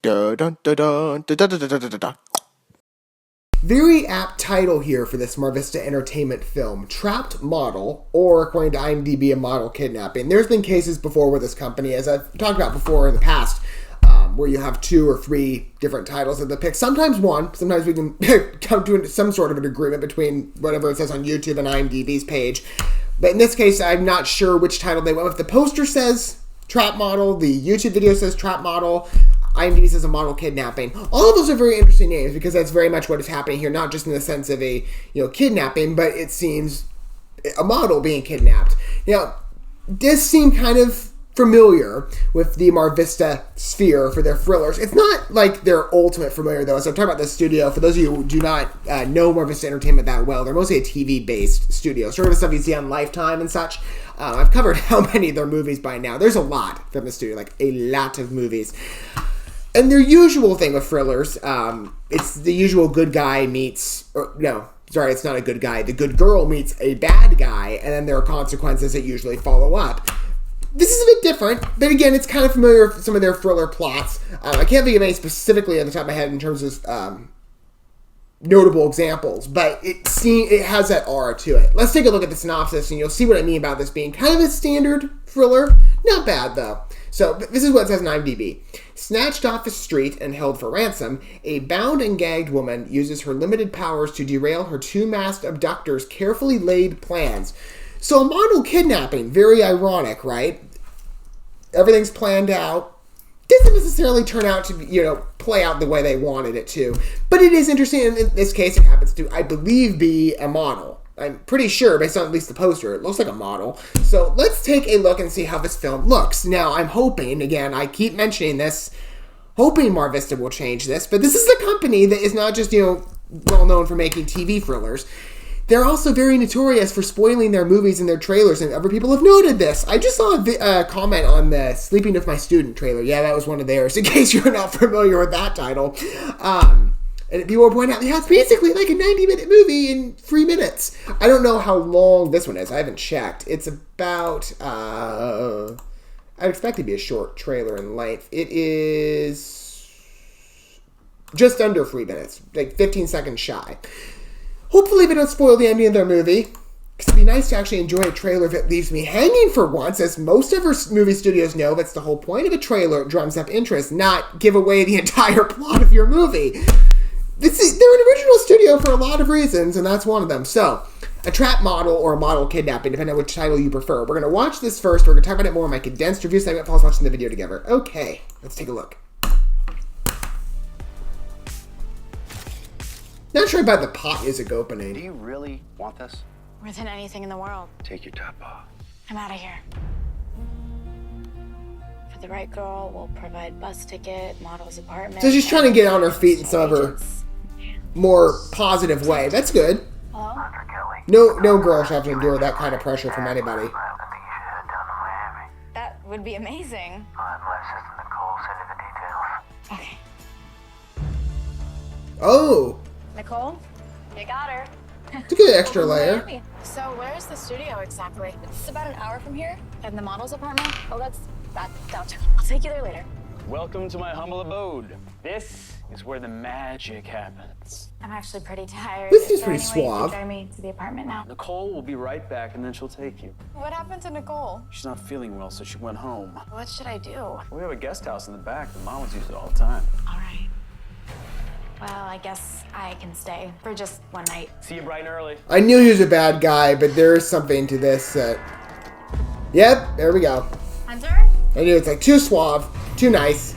Dun, dun, dun, dun, dun, dun, dun, dun, dun, dun. Very apt title here for this Marvista Entertainment film, Trapped Model, or according to IMDb, a model kidnapping. There's been cases before with this company, as I've talked about before in the past, where you have 2 or 3 different titles that they pick. Sometimes one. Sometimes we can come to some sort of an agreement between whatever it says on YouTube and IMDb's page. But in this case, I'm not sure which title they went with. The poster says Trap Model, the YouTube video says Trap Model, IMDb says a model kidnapping. All of those are very interesting names because that's very much what is happening here, not just in the sense of a kidnapping, but it seems a model being kidnapped. Now, this seemed kind of familiar with the Marvista sphere for their thrillers. It's not like they're ultimate familiar, though. So I'm talking about the studio. For those of you who do not know Marvista Entertainment that well, they're mostly a TV-based studio. Sort of the stuff you see on Lifetime and such. I've covered how many of their movies by now. There's a lot from the studio, like a lot of movies. And their usual thing with thrillers, it's the usual good guy meets... it's not a good guy. The good girl meets a bad guy, and then there are consequences that usually follow up. This is a bit different, but again, it's kind of familiar with some of their thriller plots. I can't think of any specifically on the top of my head in terms of notable examples, but it has that aura to it. Let's take a look at the synopsis, and you'll see what I mean about this being kind of a standard thriller. Not bad, though. So, this is what it says in IMDb. Snatched off the street and held for ransom, a bound and gagged woman uses her limited powers to derail her 2 masked abductors' carefully laid plans. So a model kidnapping, very ironic, right? Everything's planned out. Doesn't necessarily turn out to, play out the way they wanted it to. But it is interesting. In this case, it happens to, I believe, be a model. I'm pretty sure, based on at least the poster, it looks like a model. So let's take a look and see how this film looks. Now, I'm hoping, again, I keep mentioning this, hoping Marvista will change this, but this is a company that is not just, well known for making TV thrillers. They're also very notorious for spoiling their movies and their trailers, and other people have noted this. I just saw a comment on the Sleeping with My Student trailer. Yeah, that was one of theirs, in case you're not familiar with that title. And people were pointing out, yeah, it's basically like a 90-minute movie in 3 minutes. I don't know how long this one is. I haven't checked. It's about, I'd expect it to be a short trailer in length. It is just under 3 minutes, like 15 seconds shy. Hopefully they don't spoil the ending of their movie, because it'd be nice to actually enjoy a trailer that leaves me hanging for once. As most of our movie studios know, that's the whole point of a trailer. It drums up interest, not give away the entire plot of your movie. They're an original studio for a lot of reasons, and that's one of them. So, a trap model or a model kidnapping, depending on which title you prefer. We're going to watch this first. We're going to talk about it more in my condensed review segment while watching the video together. Okay, let's take a look. Not sure about the pop music opening. Do you really want this? More than anything in the world. Take your top off. I'm out of here. For the right girl, we'll provide bus ticket, model's apartment. So she's trying to get on her feet in some of her more positive way. That's good. Hello? No girl should have to endure that kind of pressure from anybody. That would be amazing. Okay. Oh, Nicole? You got her. it's a good extra layer. So where's the studio exactly? It's about an hour from here. And the model's apartment? Oh, that's downtown. I'll take you there later. Welcome to my humble abode. This is where the magic happens. I'm actually pretty tired. This is there pretty any way you suave. could drive me to the apartment now? Nicole will be right back and then she'll take you. What happened to Nicole? She's not feeling well, so she went home. What should I do? We have a guest house in the back. The mamas use it all the time. All right. Well, I guess I can stay for just one night. See you bright and early. I knew he was a bad guy, but there is something to this. Yep, there we go. Hunter? I knew it's like too suave, too nice.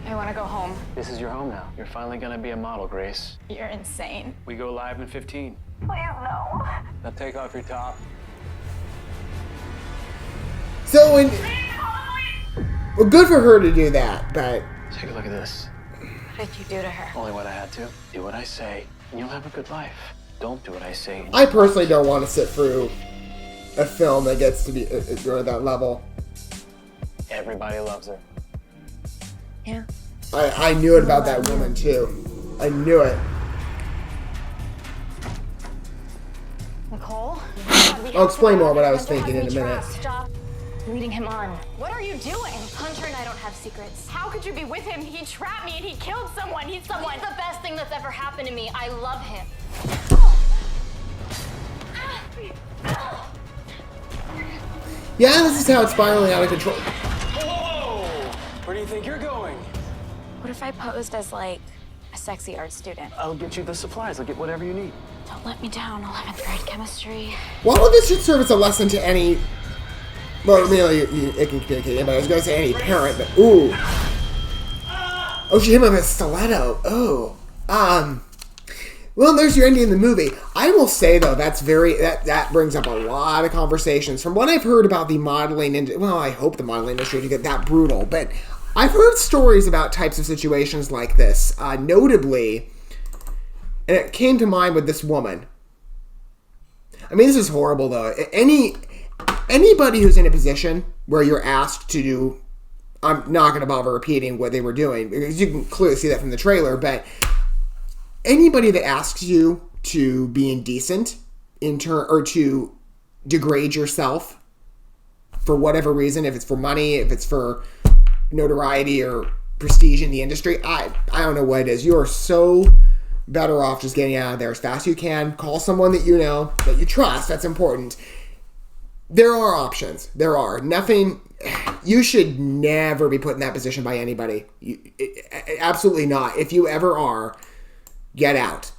I want to go home. This is your home now. You're finally gonna be a model, Grace. You're insane. We go live in 15. Please, no. Now take off your top. So, well, good for her to do that, but Take a look at this. What did you do to her? Only what I had to. Do what I say, and you'll have a good life. Don't do what I say. I personally don't want to sit through a film that gets to be at that level. Everybody loves her. Yeah. I knew it about that woman, too. I knew it. Nicole? I'll explain more what I was thinking in a minute. Stop. leading him on. What are you doing? Hunter and I don't have secrets. How could you be with him? He trapped me and he killed someone. He's someone. He's the best thing that's ever happened to me. I love him. Yeah, this is how it's spiraling out of control. Whoa! Where do you think you're going? What if I posed as, like, a sexy art student? I'll get you the supplies. I'll get whatever you need. Don't let me down, 11th grade chemistry. While this should serve as a lesson to any, well, really, it can communicate anybody. I was going to say any parent, but ooh. Oh, she hit him with a stiletto. Oh. Well, there's your ending in the movie. I will say, though, that brings up a lot of conversations. From what I've heard about the modeling industry, well, I hope the modeling industry to get that brutal, but I've heard stories about types of situations like this. Notably, and it came to mind with this woman. I mean, this is horrible, though. Anybody who's in a position where you're asked to do, I'm not going to bother repeating what they were doing, because you can clearly see that from the trailer, but anybody that asks you to be indecent or to degrade yourself for whatever reason, if it's for money, if it's for notoriety or prestige in the industry, I don't know what it is. You're so better off just getting out of there as fast as you can. Call someone that you know, that you trust. That's important. There are options. There are. Nothing. You should never be put in that position by anybody. Absolutely not. If you ever are, get out.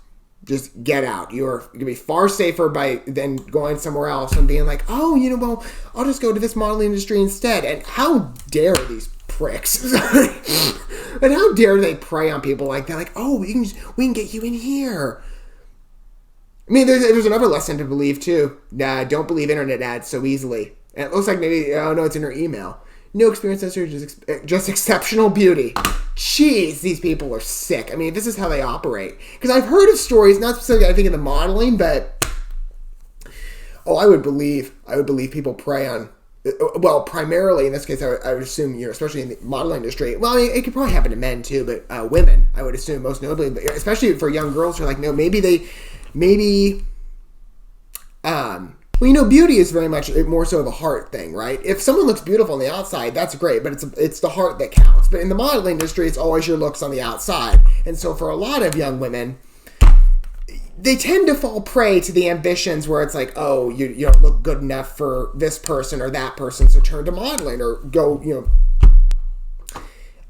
Just get out. You're going to be far safer than going somewhere else and being like, oh, well, I'll just go to this modeling industry instead. And how dare these pricks? And how dare they prey on people like that? Like, oh, we can get you in here. I mean, there's another lesson to believe, too. Don't believe internet ads so easily. And it looks like maybe, oh, no, it's in her email. No experience necessary, just exceptional beauty. Jeez, these people are sick. I mean, this is how they operate. Because I've heard of stories, not specifically, I think, in the modeling, but I would believe people prey on, well, primarily, in this case, I would assume, especially in the modeling industry, well, I mean, it could probably happen to men, too, but women, I would assume, most notably, but especially for young girls who are like, no, well, beauty is very much more so of a heart thing, right? If someone looks beautiful on the outside, that's great, but it's the heart that counts. But in the modeling industry, it's always your looks on the outside. And so for a lot of young women, they tend to fall prey to the ambitions where it's like, oh, you don't look good enough for this person or that person, so turn to modeling or go,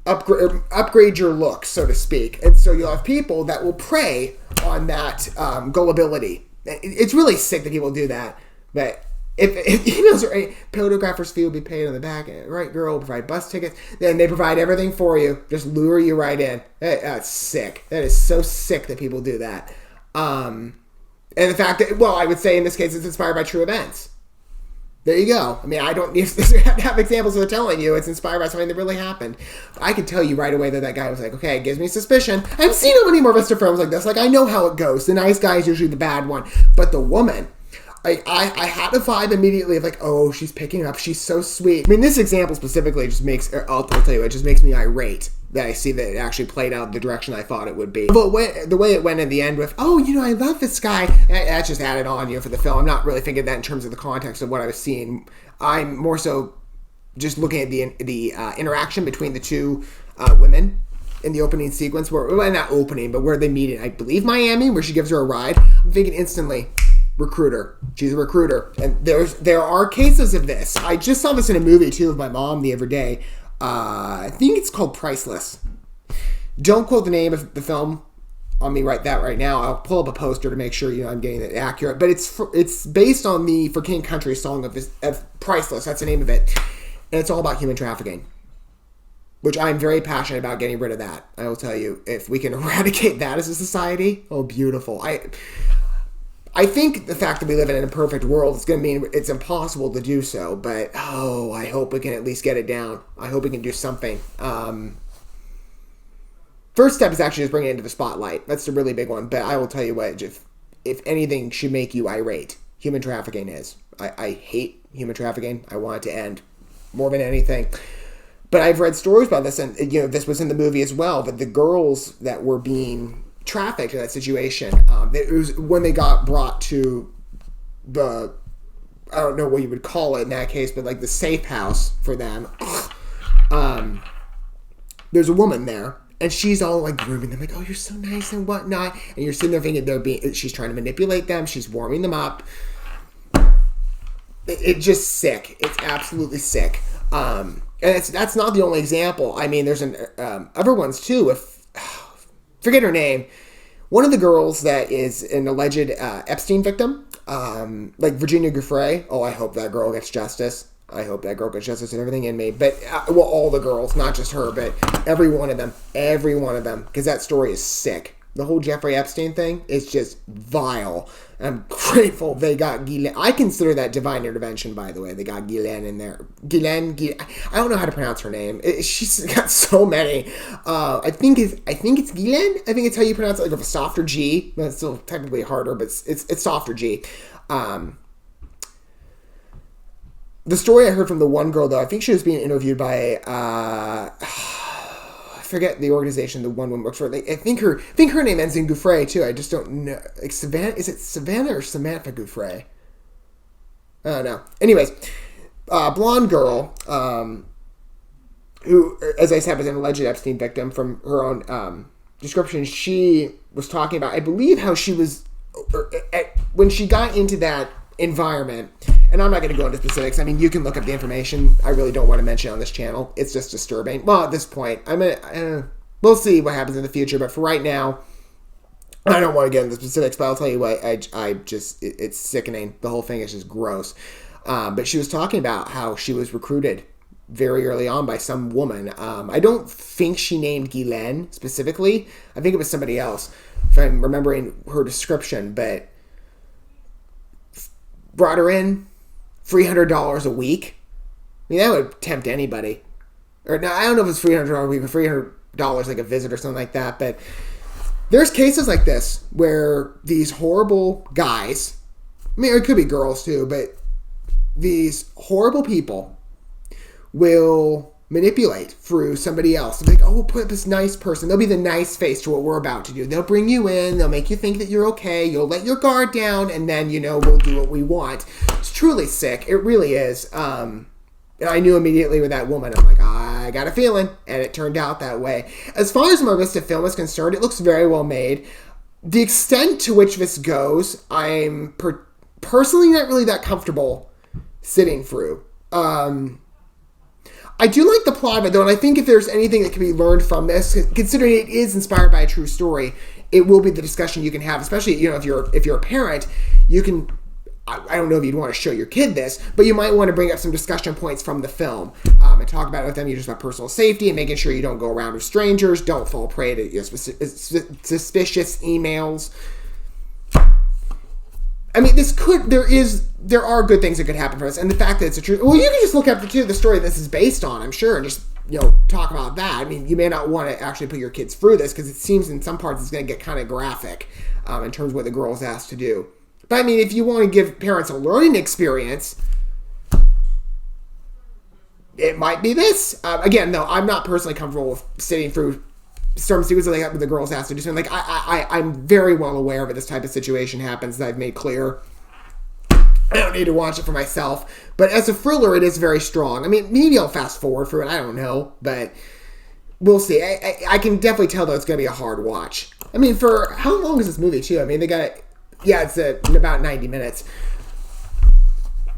upgrade your look, so to speak. And so you'll have people that will prey on that gullibility. It's really sick that people do that. But if emails are photographer's fee will be paid on the back end, right, girl, provide bus tickets, then they provide everything for you, just lure you right in. That's sick. That is so sick that people do that. And the fact that, well, I would say in this case it's inspired by true events. There you go. I mean, I don't need to have examples of telling you it's inspired by something that really happened. I could tell you right away that guy was like, okay, it gives me suspicion. I've seen how many Marvista films like this. Like, I know how it goes. The nice guy is usually the bad one. But the woman, I had a vibe immediately of like, oh, she's picking up. She's so sweet. I mean, this example specifically just makes, I'll tell you, it just makes me irate that I see that it actually played out the direction I thought it would be. But the way it went in the end with, oh, I love this guy, that just added on, for the film. I'm not really thinking that in terms of the context of what I was seeing. I'm more so just looking at the interaction between the two women in the opening sequence, well, not opening, but where they meet in, I believe, Miami, where she gives her a ride. I'm thinking instantly, recruiter. She's a recruiter. And there are cases of this. I just saw this in a movie, too, with my mom the other day. I think it's called Priceless. Don't quote the name of the film on me right now. I'll pull up a poster to make sure I'm getting it accurate. But it's based on the For King Country song of Priceless. That's the name of it. And it's all about human trafficking, which I'm very passionate about getting rid of that. I will tell you, if we can eradicate that as a society, oh, beautiful. I think the fact that we live in a perfect world is going to mean it's impossible to do so, but, I hope we can at least get it down. I hope we can do something. First step is actually just bringing it into the spotlight. That's the really big one, but I will tell you what, if anything should make you irate, human trafficking is. I hate human trafficking. I want it to end more than anything. But I've read stories about this, and, this was in the movie as well, but the girls that were being trafficked in that situation, it was when they got brought to the I don't know what you would call it in that case, but like the safe house for them. There's a woman there, and she's all like grooming them, like, oh, you're so nice and whatnot. And you're sitting there thinking she's trying to manipulate them, she's warming them up. It's just sick. It's absolutely sick. And that's not the only example. I mean, there's other ones too. Forget her name. One of the girls that is an alleged Epstein victim, like Virginia Giuffre. Oh, I hope that girl gets justice. I hope that girl gets justice and everything in me. But, well, all the girls, not just her, but every one of them. Every one of them. Because that story is sick. The whole Jeffrey Epstein thing is just vile. I'm grateful they got Guylaine. I consider that divine intervention, by the way. They got Guylaine in there. Guylaine. I don't know how to pronounce her name. She's got so many. I think it's Guylaine. I think it's how you pronounce it, like with a softer G. But it's still technically harder, but it's softer G. The story I heard from the one girl, though, I think she was being interviewed by, I forget the organization the one woman works for. I think her name ends in Giuffre, too. I just don't know. Like Savannah, is it Savannah or Samantha Giuffre? I don't know. Anyways, blonde girl, who, as I said, was an alleged Epstein victim from her own description. She was talking about, I believe, how she was, when she got into that environment, and I'm not going to go into specifics. I mean, you can look up the information. I really don't want to mention it on this channel. It's just disturbing. Well, at this point, we'll see what happens in the future. But for right now, I don't want to get into the specifics. But I'll tell you what, it's sickening. The whole thing is just gross. But she was talking about how she was recruited very early on by some woman. I don't think she named Guylaine specifically. I think it was somebody else, if I'm remembering her description. But brought her in, $300 a week. I mean, that would tempt anybody. Or now, I don't know if it's $300 a week, but $300 like a visit or something like that. But there's cases like this where these horrible guys, I mean, it could be girls too, but these horrible people will manipulate through somebody else. They're like, oh, we'll put this nice person. They'll be the nice face to what we're about to do. They'll bring you in. They'll make you think that you're okay. You'll let your guard down, and then, we'll do what we want. It's truly sick. It really is. And I knew immediately with that woman. I'm like, I got a feeling. And it turned out that way. As far as the Marvista film is concerned, it looks very well made. The extent to which this goes, I'm personally not really that comfortable sitting through. I do like the plot of it, though, and I think if there's anything that can be learned from this, considering it is inspired by a true story, it will be the discussion you can have, especially, if you're a parent, you can, I don't know if you'd want to show your kid this, but you might want to bring up some discussion points from the film, and talk about it with them, just about personal safety, and making sure you don't go around with strangers, don't fall prey to suspicious emails. I mean, there are good things that could happen from this, and the fact that it's a true, well, you can just look up the story this is based on, I'm sure, and just, talk about that. I mean, you may not want to actually put your kids through this, because it seems in some parts it's going to get kind of graphic, in terms of what the girl's asked to do. But I mean, if you want to give parents a learning experience, it might be this. Again, no, I'm not personally comfortable with sitting through some sequences like the girls asked to do something. Like, I'm very well aware that this type of situation happens, that I've made clear. I don't need to watch it for myself. But as a thriller, it is very strong. I mean, maybe I'll fast forward through it. I don't know. But we'll see. I can definitely tell, though, it's going to be a hard watch. I mean, for how long is this movie, too? I mean, it's about 90 minutes.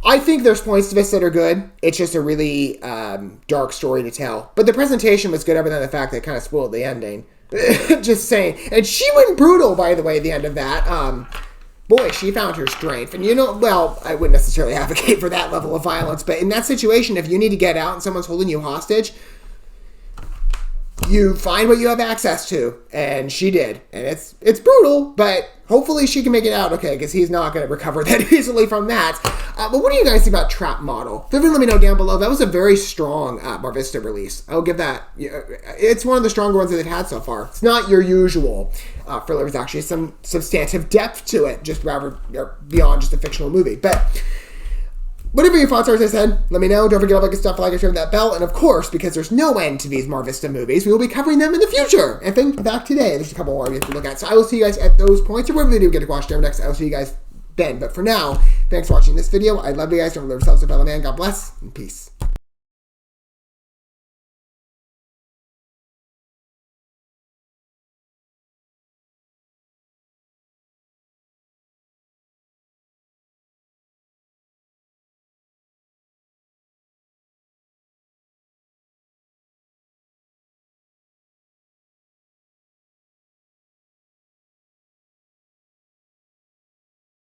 I think there's points to this that are good. It's just a really dark story to tell. But the presentation was good, other than the fact that it kind of spoiled the ending. Just saying. And she went brutal, by the way, at the end of that. Boy, she found her strength. And well, I wouldn't necessarily advocate for that level of violence, but in that situation, if you need to get out and someone's holding you hostage, you find what you have access to. And she did. And it's brutal, but hopefully she can make it out okay, because he's not going to recover that easily from that. But what do you guys think about Trap Model? Feel free to let me know down below. That was a very strong Marvista release. I'll give that. It's one of the stronger ones that they've had so far. It's not your usual thriller. There's actually some substantive depth to it, just rather beyond just a fictional movie. But whatever your thoughts are, as I said, let me know. Don't forget all that good stuff, like and share that bell. And of course, because there's no end to these Marvista movies, we will be covering them in the future. And in fact, today, there's a couple more you have to look at. So I will see you guys at those points, or whatever video you get to watch there next. I will see you guys then. But for now, thanks for watching this video. I love you guys. Don't love yourselves, a fellow man. God bless and peace.